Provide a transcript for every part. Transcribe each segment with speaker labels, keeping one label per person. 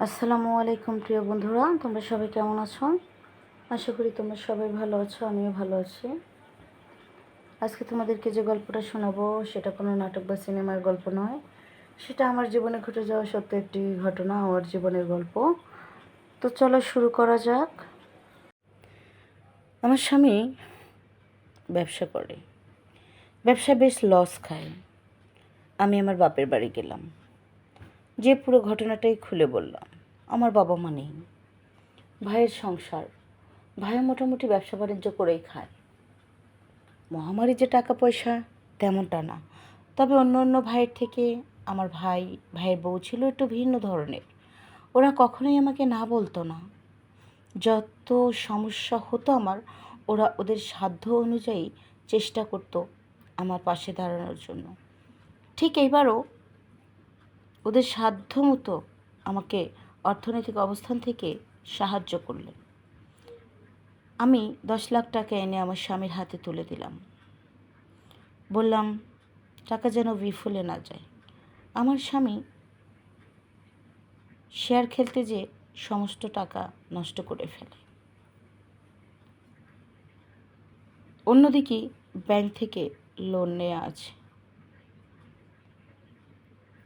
Speaker 1: আসসালামু আলাইকুম প্রিয় বন্ধুরা, তোমরা সবাই কেমন আছো? আশা করি তোমরা সবাই ভালো আছো, আমিও ভালো আছি। আজকে তোমাদেরকে যে গল্পটা শোনাবো সেটা কোনো নাটক বা সিনেমার গল্প নয়, সেটা আমার জীবনে ঘটে যাওয়া সত্য একটি ঘটনা, আমার জীবনের গল্প। তো চলো শুরু করা যাক। আমার স্বামী ব্যবসা করে, ব্যবসা বেশ লস খায়। আমি আমার বাপের বাড়ি গেলাম, যে পুরো ঘটনাটাই খুলে বললাম। আমার বাবা মা নেই, ভাইয়ের সংসার, ভাইও মোটামুটি ব্যবসা বাণিজ্য করেই খায়। মহামারী যে টাকা পয়সা তেমনটা না, তবে অন্য অন্য ভাইয়ের থেকে আমার ভাইয়ের বউ ছিল একটু ভিন্ন ধরনের। ওরা কখনোই আমাকে না বলতো না। যত সমস্যা হতো আমার, ওরা ওদের সাধ্য অনুযায়ী চেষ্টা করতো আমার পাশে দাঁড়ানোর জন্য। ঠিক এইবারও ওদের সাধ্য মতো আমাকে অর্থনৈতিক অবস্থান থেকে সাহায্য করলেন। আমি 10 লাখ টাকা এনে আমার স্বামীর হাতে তুলে দিলাম। বললাম, টাকা যেন বিফলে না যায়। আমার স্বামী শেয়ার খেলতে যেয়ে সমস্ত টাকা নষ্ট করে ফেলে। অন্যদিকে ব্যাংক থেকে লোন নেওয়া আছে।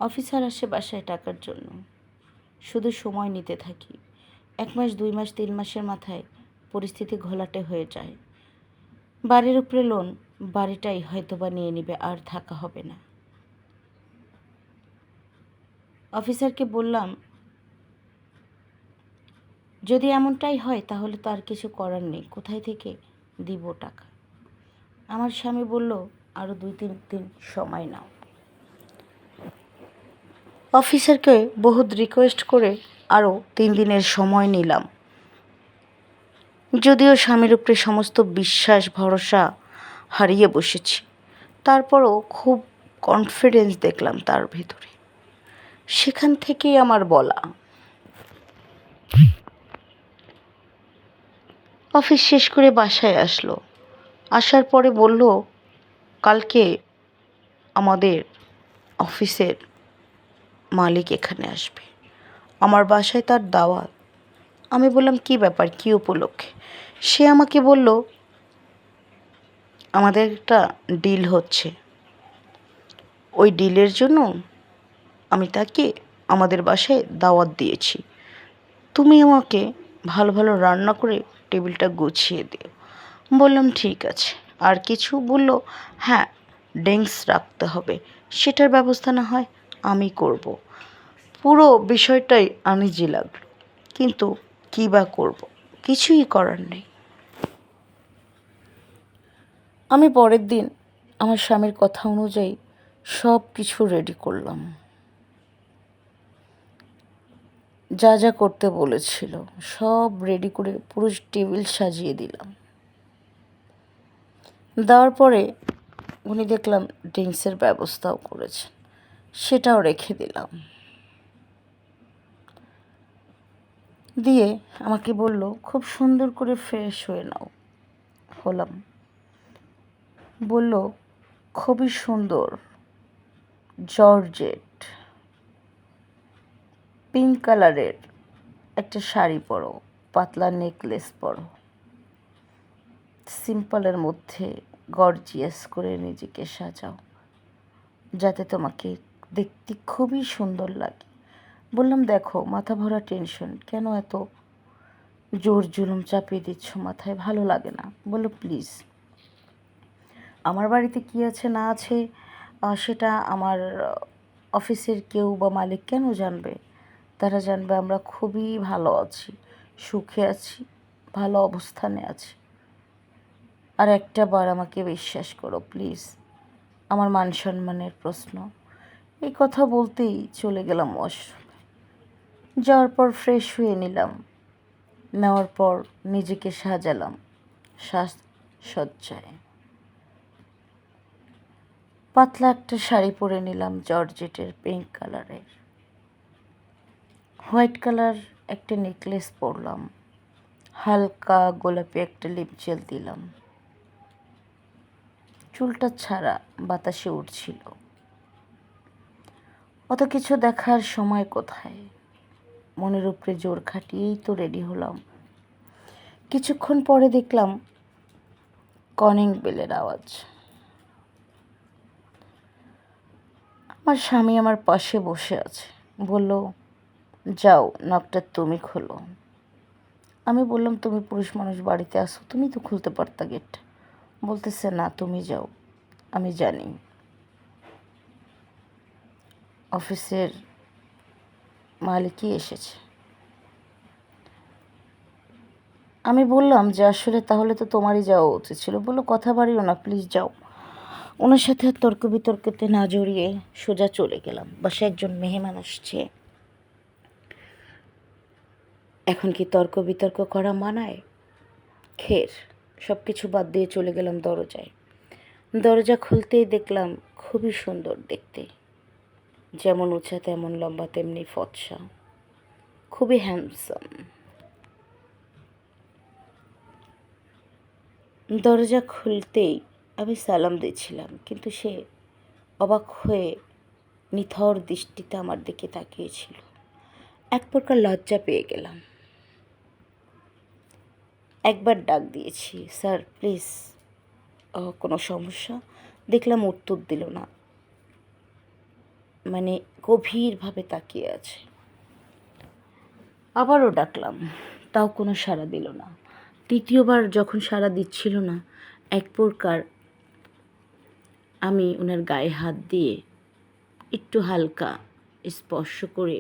Speaker 1: অফিসার আসে বাসায় টাকার জন্য, শুধু সময় নিতে থাকি। 1 মাস, 2 মাস, 3 মাসের মাথায় পরিস্থিতি ঘোলাটে হয়ে যায়। বাড়ির উপরে লোন, বাড়িটাই হয়তোবা নিয়ে নেবে, আর থাকা হবে না। অফিসারকে বললাম, যদি এমনটাই হয় তাহলে তো আর কিছু করার নেই, কোথায় থেকে দিব টাকা? আমার স্বামী বলল, আরও 2-3 দিন সময় নাও। অফিসারকে বহুত রিকোয়েস্ট করে আরও 3 দিনের সময় নিলাম। যদিও স্বামীর উপরে সমস্ত বিশ্বাস ভরসা হারিয়ে বসেছি, তারপরও খুব কনফিডেন্স দেখলাম তার ভিতরে। সেখান থেকেই আমার বলা। অফিস শেষ করে বাসায় আসলো। আসার পরে বলল, কালকে আমাদের অফিসের মালিক এখানে আসবে, আমার বাসায় তার দাওয়াত। আমি বললাম, কী ব্যাপার, কী উপলক্ষে? সে আমাকে বলল, আমাদের একটা ডিল হচ্ছে, ওই ডিলের জন্য আমি তাকে আমাদের বাসায় দাওয়াত দিয়েছি। তুমি আমাকে ভালো ভালো রান্না করে টেবিলটা গুছিয়ে দিও। বললাম, ঠিক আছে। আর কিছু? বলল, হ্যাঁ, ড্রিঙ্কস রাখতে হবে, সেটার ব্যবস্থা না হয় আমি করব। পুরো বিষয়টাই আনিজি লাগলো, কিন্তু কী বা করব, কিছুই করার নেই। আমি পরের দিন আমার স্বামীর কথা অনুযায়ী সব কিছু রেডি করলাম, যা যা করতে বলেছিল সব রেডি করে পুরো টেবিল সাজিয়ে দিলাম। দেওয়ার পরে উনি দেখলাম ড্রিঙ্কসের ব্যবস্থাও করেছেন, সেটাও রেখে দিলাম। দিয়ে আমাকে বলল, খুব সুন্দর করে ফ্রেশ হয়ে নাও। হলাম। বলল, খুবই সুন্দর জর্জেট পিঙ্ক কালারের একটা শাড়ি পরো, পাতলা নেকলেস পরো, সিম্পলের মধ্যে গর্জিয়াস করে নিজেকে সাজাও, যাতে তোমাকে দেখতে খুবই সুন্দর লাগে। বললাম, দেখো, মাথা ভরা টেনশন, কেন এত জোর জুলুম চাপিয়ে দিচ্ছ মাথায়? ভালো লাগে না। বললো, প্লিজ, আমার বাড়িতে কী আছে না আছে সেটা আমার অফিসের কেউ বা মালিক কেন জানবে? তারা জানবে আমরা খুবই ভালো আছি, সুখে আছি, ভালো অবস্থানে আছি। আর একটা বার আমাকে বিশ্বাস করো প্লিজ, আমার মান সম্মানের প্রশ্ন। এই কথা বলতেই চলে গেলাম ওয়াশরুমে। যাওয়ার পর ফ্রেশ হয়ে নিলাম। নেওয়ার পর নিজেকে সাজালাম সাজসজ্জায়। পাতলা একটা শাড়ি পরে নিলাম জর্জেটের পিঙ্ক কালারের। হোয়াইট কালার একটা নেকলেস পরলাম। হালকা গোলাপি একটা লিপ জেল দিলাম। চুলটা ছাড়া বাতাসে উঠছিল। অত কিছু দেখার সময় কোথায়? মনের উপরে জোর খাটিয়েই তো রেডি হলাম। কিছুক্ষণ পরে দেখলাম কলিং বেলের আওয়াজ। আমার স্বামী আমার পাশে বসে আছে, বলল, যাও, নকটা তুমি খোলো। আমি বললাম, তুমি পুরুষ মানুষ, বাড়িতে আসো, তুমি তো খুলতে পারতা গেট। বলতেছে, না, তুমি যাও, আমি জানি অফিসের মালিকই এসেছে। আমি বললাম যে আসলে তাহলে তো তোমারই যাওয়া উচিত ছিল। বললো, কথা বাড়িও না, প্লিজ যাও। ওনার সাথে আর তর্ক বিতর্কতে না জড়িয়ে সোজা চলে গেলাম। বাসায় একজন মেহমান আসছে, এখন কি তর্ক বিতর্ক করা মানায়? খের সব কিছু বাদ দিয়ে চলে গেলাম দরজায়। দরজা খুলতেই দেখলাম খুবই সুন্দর দেখতে, যেমন উঁচা তেমন লম্বা তেমনি ফর্সা, খুবই হ্যান্ডসাম। দরজা খুলতেই আমি সালাম দিচ্ছিলাম, কিন্তু সে অবাক হয়ে নিথর দৃষ্টিতে আমার দিকে তাকিয়েছিল। এক প্রকার লজ্জা পেয়ে গেলাম। একবার ডাক দিয়েছি, স্যার প্লিজ, কোনো সমস্যা? দেখলাম উত্তর দিল না, মানে গভীরভাবে তাকিয়ে আছে। আবারও ডাকলাম, তাও কোনো সাড়া দিল না। তৃতীয়বার যখন সাড়া দিচ্ছিল না, এক প্রকার আমি ওনার গায়ে হাত দিয়ে একটু হালকা স্পর্শ করে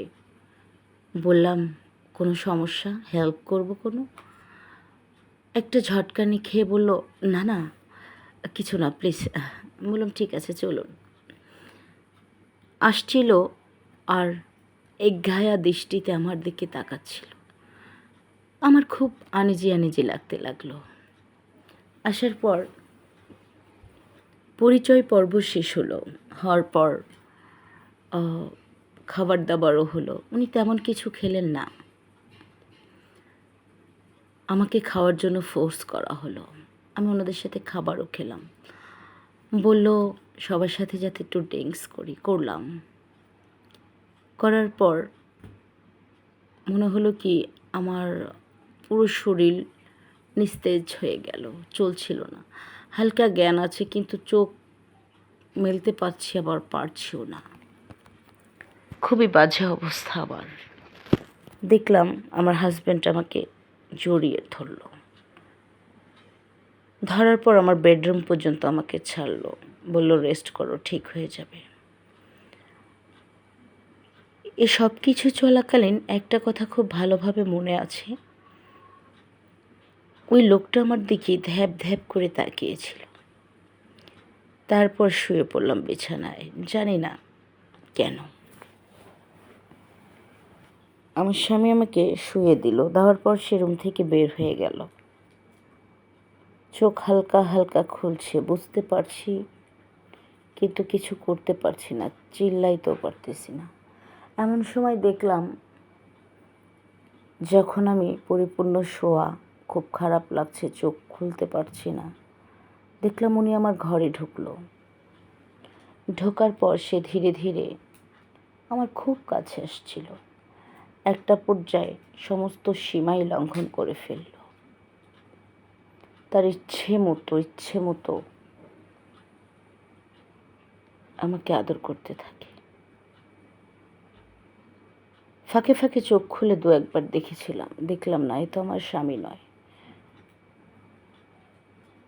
Speaker 1: বললাম, কোনো সমস্যা, হেল্প করব কোনো? একটা ঝটকানি খেয়ে বলল, না না, কিছু না, প্লিজ। বললাম, ঠিক আছে, চলুন। আসছিল আর একঘায়া দৃষ্টিতে আমার দিকে তাকাচ্ছিল। আমার খুব আনিজি আনিজি লাগতে লাগলো। আসার পর পরিচয় পর্ব শেষ হলো। হওয়ার পর খাবার দাবারও হলো। উনি তেমন কিছু খেলেন না, আমাকে খাওয়ার জন্য ফোর্স করা হলো। আমি ওনাদের সাথে খাবারও খেলাম। বলল সবার সাথে যাতে একটু ড্রিঙ্কস করলাম। করার পর মনে হলো কি আমার পুরো শরীর নিস্তেজ হয়ে গেল, চলছিল না। হালকা জ্ঞান আছে, কিন্তু চোখ মেলতে পারছি আবার পারছিও না। খুবই বাজে অবস্থা। আবার দেখলাম আমার হাজব্যান্ড আমাকে জড়িয়ে ধরলো। ধরার পর আমার বেডরুম পর্যন্ত আমাকে ছাড়লো, বলল, রেস্ট করো, ঠিক হয়ে যাবে। এ সব কিছু চলাকালীন একটা কথা খুব ভালোভাবে মনে আছে। ওই লোকটা আমার দিকে ধ্যাপ ধ্যাপ করে তাকিয়েছিল। তারপর শুয়ে পড়লাম বিছানায়, জানি না কেন। আমার স্বামী আমাকে শুয়ে দিল, দেওয়ার পর সে রুম থেকে বের হয়ে গেল। চোখ হালকা হালকা খুলছে, বুঝতে পারছি, কিন্তু কিছু করতে পারছি না, চিল্লাইতেও পারতেছি না। এমন সময় দেখলাম, যখন আমি পরিপূর্ণ শোয়া, খুব খারাপ লাগছে, চোখ খুলতে পারছি না, দেখলাম উনি আমার ঘরে ঢুকলো। ঢোকার পর সে ধীরে ধীরে আমার খুব কাছে আসছিল। একটা পর্যায়ে সমস্ত সীমাই লঙ্ঘন করে ফেলল। তার ইচ্ছে মতো আমাকে আদর করতে থাকে। ফাঁকে ফাঁকে চোখ খুলে দু একবার দেখলাম না, এ তো আমার স্বামী নয়।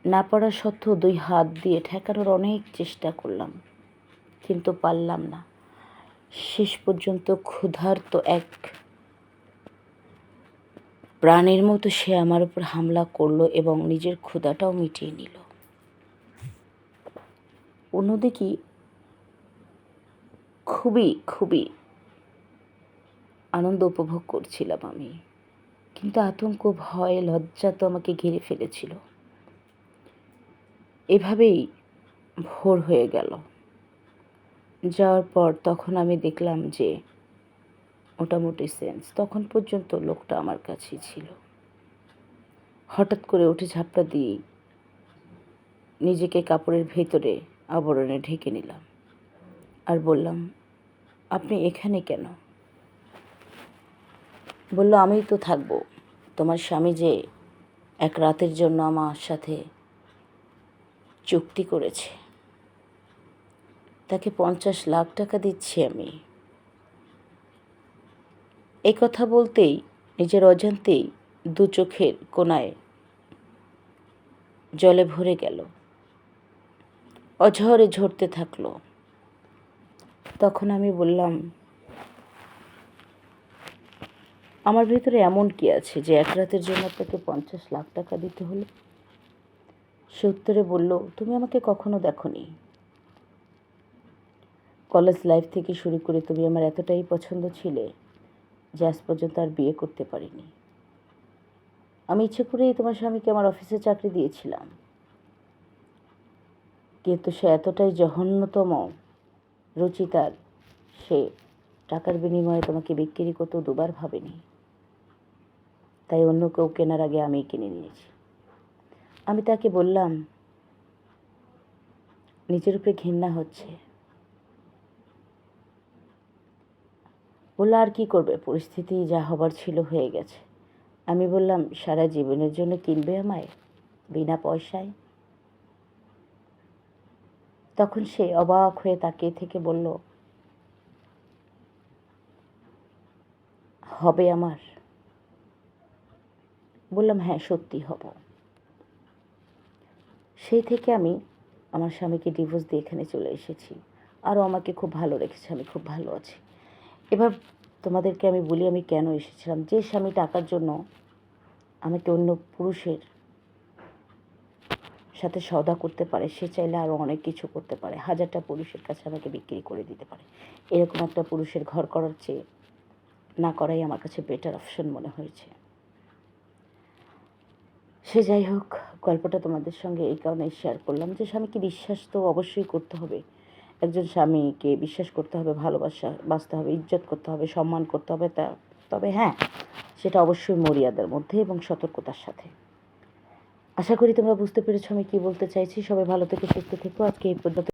Speaker 1: না পারা সত্ত্বেও 2 হাত দিয়ে ঠেকানোর অনেক চেষ্টা করলাম, কিন্তু পারলাম না। শেষ পর্যন্ত ক্ষুধার্ত এক প্রাণের মতো সে আমার উপর হামলা করলো এবং নিজের ক্ষুধাটাও মিটিয়ে নিল। অন্যদিকে খুবই খুবই আনন্দ উপভোগ করছিলাম আমি, কিন্তু আতঙ্ক, ভয়, লজ্জা তো আমাকে ঘিরে ফেলেছিল। এভাবেই ভোর হয়ে গেল। যাওয়ার পর তখন আমি দেখলাম যে মোটামুটি সেন্স, তখন পর্যন্ত লোকটা আমার কাছেই ছিল। হঠাৎ করে উঠে ঝাপটা দিয়ে নিজেকে কাপড়ের ভেতরে আবরণে ঢেকে নিলাম আর বললাম, আপনি এখানে কেন? বলল, আমিই তো থাকবো। তোমার স্বামী যে এক রাতের জন্য আমার সাথে চুক্তি করেছে, তাকে 50 লাখ টাকা দিচ্ছি আমি। এই কথা বলতেই নিজের অজান্তেই দু চোখের কোণায় জলে ভরে গেল, অঝরে ঝরতে থাকলো। তখন আমি বললাম, আমার ভিতরে এমন কি আছে যে এক রাতের জন্য আপনাকে 50 লাখ টাকা দিতে হলো? সে উত্তরে বলল, তুমি আমাকে কখনো দেখোনি। কলেজ লাইফ থেকে শুরু করে তুমি আমার এতটাই পছন্দ ছিলে যে আজ পর্যন্ত আর বিয়ে করতে পারিনি। আমি ইচ্ছে করেই তোমার স্বামীকে আমার অফিসে চাকরি দিয়েছিলাম, কিন্তু সে এতটাই জঘন্যতম রুচি তার, সে টাকার বিনিময়ে তোমাকে বিক্রি করতে দুবার ভাবেনি। তাই অন্য কেউ কেনার আগে আমিই কিনে নিয়েছি। আমি তাকে বললাম, নিজের উপরে ঘৃণা হচ্ছে। বললো, আর কি করবে, পরিস্থিতি যা হবার ছিল হয়ে গেছে। আমি বললাম, সারা জীবনের জন্য কিনবে আমায় বিনা পয়সায়? তখন সে অবাক হয়ে তাকিয়ে থেকে বলল, হবে আমার? বললাম, হ্যাঁ, সত্যি হব। সেই থেকে আমি আমার স্বামীকে ডিভোর্স দিয়ে এখানে চলে এসেছি। আরও আমাকে খুব ভালো রেখেছে, আমি খুব ভালো আছি। এবার তোমাদেরকে আমি বলি আমি কেন এসেছিলাম। যে স্বামী টাকার জন্য আমাকে অন্য পুরুষের সাথে সওদা করতে পারে, সে চাইলে আরও অনেক কিছু করতে পারে, 1000টা পুরুষের কাছে আমাকে বিক্রি করে দিতে পারে। এরকম একটা পুরুষের ঘর করার চেয়ে না করাই আমার কাছে বেটার অপশন মনে হয়েছে। সে যাই হোক, গল্পটা তোমাদের সঙ্গে এই কারণেই শেয়ার করলাম যে স্বামীকে বিশ্বাস তো অবশ্যই করতে হবে। একজন স্বামীকে বিশ্বাস করতে হবে, বাঁচতে হবে, ইজ্জত করতে হবে, সম্মান করতে হবে। তবে হ্যাঁ, সেটা অবশ্যই মর্যাদার মধ্যে এবং সতর্কতার সাথে। আশা করি তোমরা বুঝতে পেরেছো আমি কী বলতে চাইছি। সবাই ভালো থেকে সুস্থ থেকো। আজকে এই পর্যন্ত।